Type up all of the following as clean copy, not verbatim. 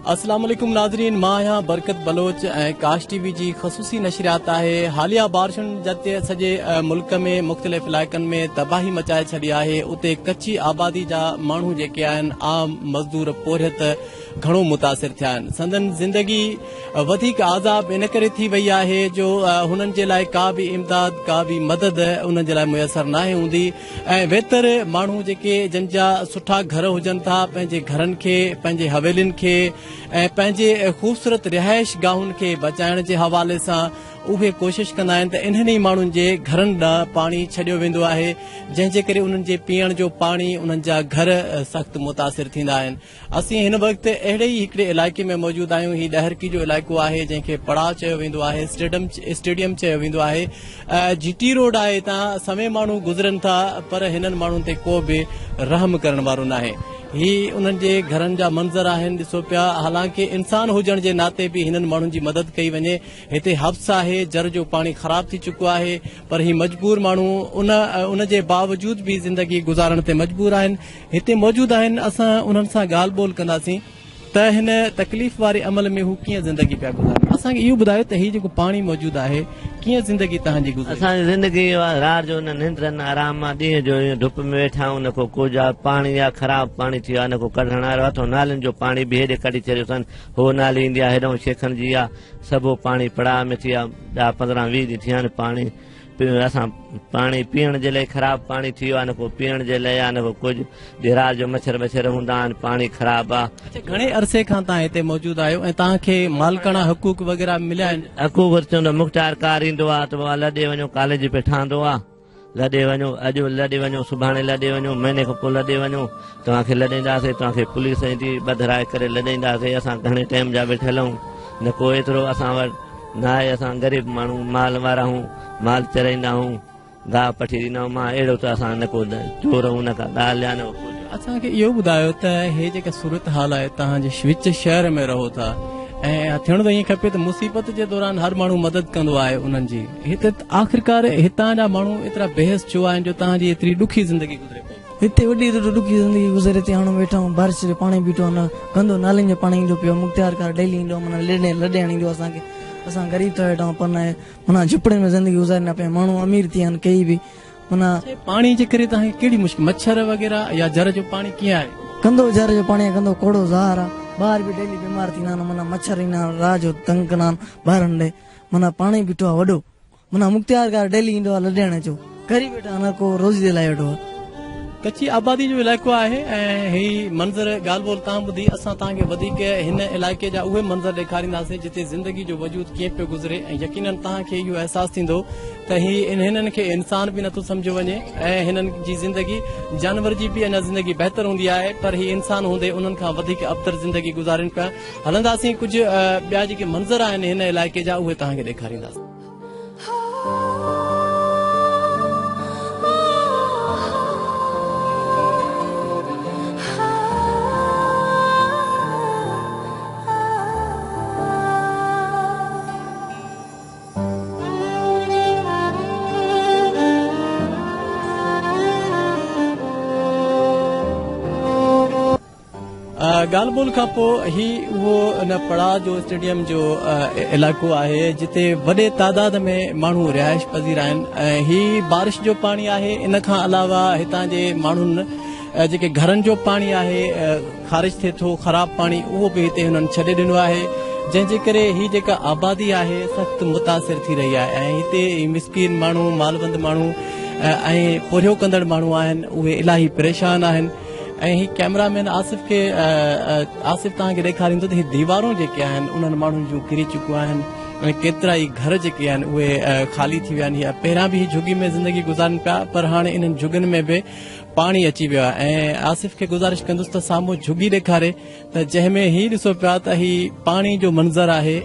अस्सलाम वालेकुम नाज़रीन, मां यहाँ बरकत बलोच काश टीवी जी ख़ुसूसी नशरियात है। हालिया बारिशुनि जाते सॼे मुल्क में मुख़्तलिफ़ इलाइक़नि में तबाही मचाए छॾी आहे। उते कच्ची आबादी जा माण्हू जेके आहिनि, आम मज़दूर पोरियत घणो मुतासिर थिया आहिनि। संदन ज़िंदगी वधीक आज़ाब इन करे थी वई आहे जो हुननि जे लाइ का बि इमदाद, का बि मदद उन्हनि जे लाइ मुयसर नाहे हूंदी। ऐं वेतर माण्हू जेके जिन जा सुठा घर हुजनि था, पंहिंजे घरनि खे, पंहिंजे हवेलियुनि खे ऐं पंहिंजे ख़ूबसूरत रिहाइश गाहुनि खे बचाइण जे हवाले सां उहे कोशिश कंदा आहिनि त इन्हनि ई माण्हुनि जे घरनि ॾांहुं पाणी छॾियो वेंदो आहे, जंहिंजे करे उन्हनि जे पीअण जो पाणी, उन्हनि जा घर सख़्तु मुतासिर थींदा आहिनि। असीं हिन वक़्तु अहिड़े ई हिकिड़े इलाइक़े में मौजूदु आहियूं। हीउ ॾहरकी जो इलाइक़ो आहे जंहिंखे पड़ाव चयो वेंदो आहे, स्टेडियम चयो वेंदो आहे। GT रोड आहे, हितां समय माण्हू गुज़रनि था पर हिननि माण्हुनि ते को बि रहम करण वारो नाहे। ही उन्हनि जे घरनि जा मंज़र आहिनि, ॾिसो पिया। हालांकि इंसान हुजण जे नाते बि हिननि माण्हुनि जी मदद कई वञे। हिते हब्स आहे, जर जो पाणी ख़राब थी चुको आहे, पर ही मजबूर माण्हू उन जे बावजूद भी ज़िंदगी गुज़ारण ते मजबूर आहिनि। हिते मौजूदु आहिनि, असां उन्हनि सां ॻाल्हि ॿोल कंदासीं त हिन तकलीफ़ वारे अमल में हू कीअं ज़िंदगी पिया गुज़ारनि। असांखे इहो ॿुधायो त हीउ जेको पाणी मौजूदु आहे, कीअं ज़िंदगी तव्हांजी गुज़ारे? असांजी ज़िंदगी रात जो निंड आराम मां, ॾींहं जो धुप में वेठा आहियूं। न को कुझु आहे, पाणी आहे ख़राब पाणी थी वियो आहे, न को कढण वारो हथो। नालियुनि जो पाणी बि हेॾे कढी छॾियो अथनि। हो नाली ईंदी आहे हेॾो शेखनि जी आहे, सभु पाणी पड़ाव में थी विया। 10-15-20 ॾींहं थी विया आहिनि। पाणी असां पाणी पीअण जे लाइ ख़राब पाणी थी वियो आहे, न को पीअण जे लाइ आहे, न को कुझु। रात जो मच्छर हूंदा आहिनि, पाणी ख़राब आहे। घणे अरसे खां तव्हां हिते मौजूदु आहियो ऐं तव्हांखे मालिकाना हक़ूक़ वग़ैरह मिलिया आहिनि? हक़ूक़ चवंदो मुख़्तियार कार ईंदो आहे त लॾे वञो, कॉलेज पे ठहंदो आहे, लॾे वञो, अॼु लॾे वञो, सुभाणे लॾे वञो, महीने खां पोइ लॾे वञो, तव्हांखे लॾाईंदासीं, तव्हांखे पुलिस ईंदी बधराए करे लॾाईंदासीं। असां घणे टाइम जा वेठल आहियूं, न को एतिरो असां वटि न आहे। असां ग़रीब माण्हू, माल वारा आहियूं, माल चराईंदा आहियूं, गाह पठी ॾींदा आहियूं। मां अहिड़ो त असां न को चोर आहियूं, न का ॻाल्हि आहे, न को। असांखे इहो ॿुधायो त हे जेका सूरत हाल आहे, तव्हां जे विच शहर में रहो था ऐं थियणो त ईअं खपे त मुसीबत जे दौरान हर माण्हू मदद कंदो आहे उन्हनि जी। हिते आख़िरकार हितां जा माण्हू एतिरा बेहस छो आहिनि जो तव्हांजी एतिरी ॾुखी ज़िंदगी गुज़रे पई? हिते वॾी ॾुखी ज़िंदगी गुज़रे थी। हाणे वेठा आहियूं, बारिश जो पाणी बीठो आहे, न गंदो नालियुनि जो पाणी ईंदो पियो। मुख़्तियार कार डेली ईंदो, माना लॾे ईंदो असांखे। असां ग़रीब था वेठा आहियूं, पर माना झुपड़े में ज़िंदगी गुज़ारना पिया। माण्हू अमीर थी विया आहिनि कई बि। माना पाणी जे करे तव्हांखे कहिड़ी मुश्किल, मच्छर वग़ैरह या जर जो पाणी कीअं आहे? गंदो जर जो पाणी आहे, गंदो कोड़ो ज़हर आहे। ॿार बि डेली बीमार थींदा आहिनि, माना मच्छर ईंदा आहिनि, रात जो तंग कंदा आहिनि ॿारनि ॾे। माना पाणी बीठो आहे वॾो, माना मुख़्तियार कार डेली ईंदो आहे लॾण जो। गरीब वेठा न को रोज़ी जे लाइ वेठो आहे। कच्ची आबादी जो इलाइक़ो आहे ऐं ही मंज़र ॻाल्हि ॿोल तव्हां ॿुधी। असां तव्हांखे वधीक हिन इलाइक़े जा उहे मंज़र ॾेखारींदासीं जिते ज़िंदगी जो वजूद कीअं पियो गुज़रे। ऐं यकीनन तव्हांखे इहो अहसासु थींदो त हिननि खे इंसान बि नथो सम्झो वञे ऐं हिननि जी ज़िंदगी, जानवर जी बि अञा ज़िंदगी बहितर हूंदी आहे, पर ही इंसान हूंदे उन्हनि खां वधीक अबतर ज़िंदगी गुज़ारनि पिया। हलंदासीं, कुझु ॿिया जेके मंज़र आहिनि हिन इलाइक़े जा उहे तव्हांखे ॾेखारींदासीं। ॻाल्हि ॿोल खां पोइ ही उहो न पड़ाव जो स्टेडियम जो इलाइक़ो आहे जिते वॾे तादाद में माण्हू रिहाइश पज़ीर आहिनि। ऐं ही बारिश जो पाणी आहे। इन खां अलावा हितां जे माण्हुनि जेके घरनि जो पाणी आहे ख़ारिज थिए थो, ख़राब पाणी, उहो बि हिते हुननि छॾे ॾिनो आहे, जंहिंजे करे ही जेका आबादी आहे सख़्तु मुतासिर थी रही आहे। ऐं हिते मिसकीन माण्हू, मालबंद माण्हू ऐं पोरियो कंदड़ माण्हू आहिनि, उहे इलाही परेशान आहिनि। ऐं ही कैमरामैन आसिफ तव्हांखे ॾेखारींदो त ही दीवारूं जेके आहिनि उन्हनि माण्हुनि जूं किरी चुकियूं आहिनि ऐं केतिरा ई घर जेके आहिनि उहे ख़ाली थी विया आहिनि। या पहिरियां बि ही झुगी में ज़िंदगी गुज़ारनि पिया, पर हाणे इन्हनि झुगनि में बि पाणी अची वियो आहे। ऐं आसिफ खे गुज़ारिश कंदुसि त साम्हूं झुगी ॾेखारे त जंहिंमें ही ॾिसो पिया त ही पाणी जो मंज़र आहे।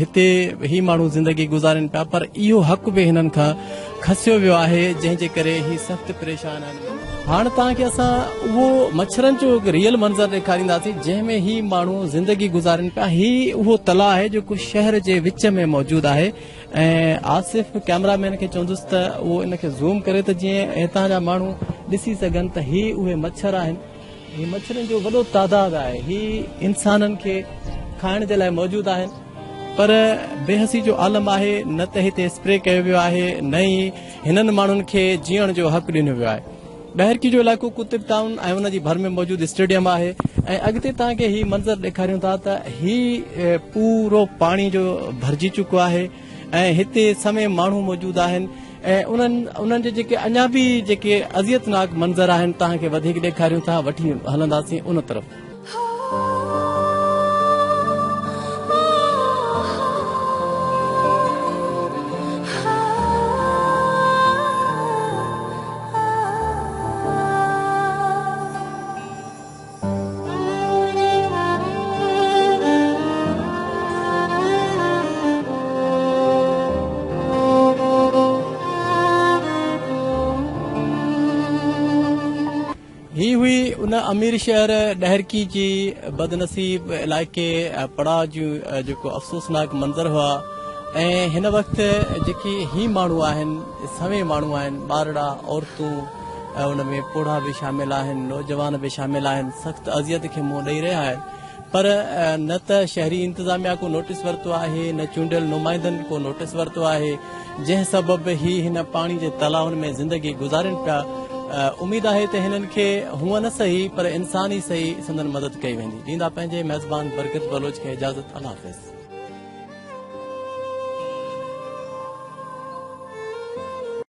हिते ही माण्हू ज़िंदगी गुज़ारनि पिया, पर इहो हक़ बि हिननि खां खसियो वियो आहे, जंहिंजे करे ही सख़्तु परेशान आहिनि। हाणे तव्हांखे असां उहो मच्छरनि जो रियल मंज़र ॾेखारींदासीं जंहिंमें ही माण्हू ज़िंदगी गुज़ारनि पिया। ही उहो तलाउ आहे जेको शहर जे विच में मौजूदु आहे। ऐं आसिफ कैमरामैन खे चवंदुसि त उहो इनखे ज़ूम करे त जीअं हितां जा माण्हू ॾिसी सघनि त ही उहे मच्छर आहिनि ही मच्छरनि जो वॾो तादाद आहे ही इंसाननि खे खाइण जे लाइ मौजूदु आहिनि पर बेहसी जो आलम आहे न त हिते स्प्रे कयो वियो आहे न ई हिननि माण्हुनि खे जीअण जो हक़ ॾिनो वियो आहे। ॿाहिरकी जो इलाइक़ो कुतुब टाउन ऐं उन जी भर में मौजूदु स्टेडियम आहे ऐं अॻिते तव्हांखे ही मंज़र ॾेखारियूं था त ही पूरो पाणी जो भरिजी चुको आहे ऐं हिते समय माण्हू मौजूदु आहिनि ऐं उन्हनि जे जेके अञा बि जेके अज़ियतनाक मंज़र आहिनि तव्हांखे वधीक ॾेखारियूं था वठी हलंदासीं उन तरफ़। ही हुई उन अमीर शहर ॾहरकी जी बदनसीब इलाइक़े पड़ाव जूं जेको अफ़सोसनाक मंज़र हुआ ऐं हिन वक़्तु जेके ही माण्हू आहिनि सवे माण्हू आहिनि ॿारड़ा औरतूं उन में पोढ़ा बि शामिल आहिनि नौजवान बि शामिल आहिनि सख़्तु अज़ियत खे मुंहुं ॾेई रहिया आहिनि पर न त शहरी इंतिज़ामिया को नोटिस वरितो आहे न चूंडियल नुमाइंदनि को नोटिस वरितो आहे जंहिं सबबु ही हिन पाणी जे तलाउनि में ज़िंदगी गुज़ारनि पिया। उम्मीद आहे त हिननि खे हूअं न सही पर इंसानी सही संदन मदद कई वेंदी। ॾींदा पंहिंजे मेज़बान बरकत बलोच खे इजाज़त। अल्लाह हाफ़िज़।